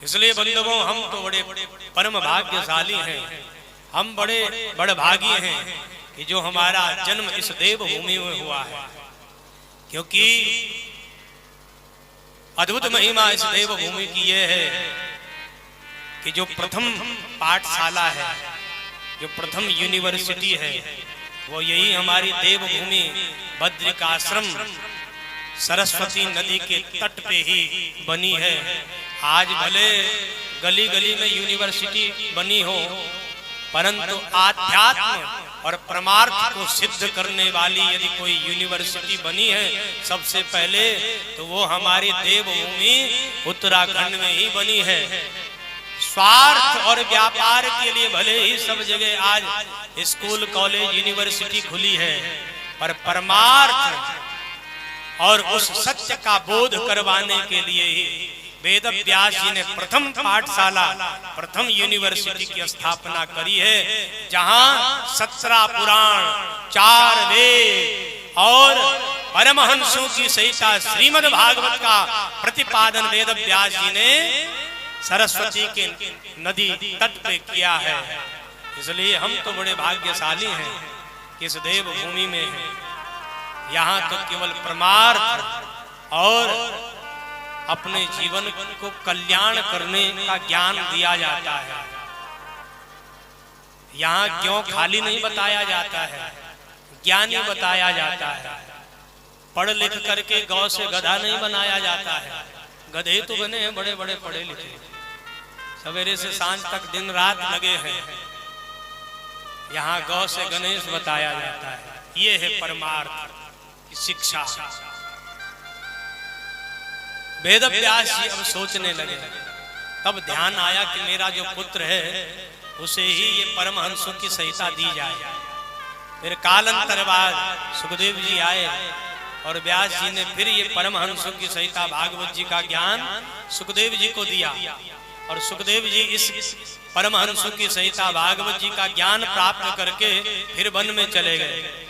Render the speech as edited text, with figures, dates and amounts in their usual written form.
इसलिए बंधुओं, हम तो बड़े परम भाग्यशाली हैं, हम बड़े बड़भागी हैं कि जो हमारा जन्म इस देवभूमि में हुआ है, क्योंकि अद्भुत महिमा इस देवभूमि की यह है कि जो प्रथम पाठशाला है, जो प्रथम यूनिवर्सिटी है, वो यही हमारी देवभूमि बद्रिकाश्रम सरस्वती नदी के तट पे ही बनी है। आज भले गली गली में यूनिवर्सिटी बनी हो, परंतु आध्यात्म और परमार्थ को सिद्ध करने वाली यदि कोई यूनिवर्सिटी बनी है सबसे पहले, तो वो हमारी देवभूमि उत्तराखंड में ही बनी है। स्वार्थ और व्यापार के लिए भले ही सब जगह आज स्कूल कॉलेज यूनिवर्सिटी खुली है, पर परमार्थ और उस सत्य का बोध करवाने के लिए ही वेद व्यास जी ने प्रथम पाठशाला, प्रथम यूनिवर्सिटी की स्थापना करी है, जहां 17 पुराण, 4 वेद और परमहंसों की सहिता श्रीमद् भागवत का प्रतिपादन वेद व्यास जी ने सरस्वती के नदी तट पे किया है। इसलिए हम तो बड़े भाग्यशाली हैं कि इस देवभूमि में हैं। यहाँ तो केवल परमार्थ और अपने जीवन को कल्याण करने का ज्ञान दिया जाता है। यहाँ क्यों खाली नहीं बताया जाता है, ज्ञानी बताया जाता है। पढ़ लिख करके गौ से गधा नहीं बनाया जाता है। गधे तो बने हैं बड़े बड़े पढ़े लिखे, सवेरे से सांझ तक दिन रात लगे हैं। यहाँ गौ से गणेश बताया जाता है। ये है परमार्थ की शिक्षा। वेद व्यास जी अब सोचने लगे, तब ध्यान आया कि मेरा जो पुत्र है उसे ही ये परमहंसों की सहिता दी जाए। फिर कालांतर बाद सुखदेव जी आए और व्यास जी ने फिर ये परमहंसों की सहिता भागवत जी का ज्ञान सुखदेव जी को दिया। और सुखदेव जी इस परमहंसों की सहिता भागवत जी का ज्ञान प्राप्त करके फिर वन में चले गए।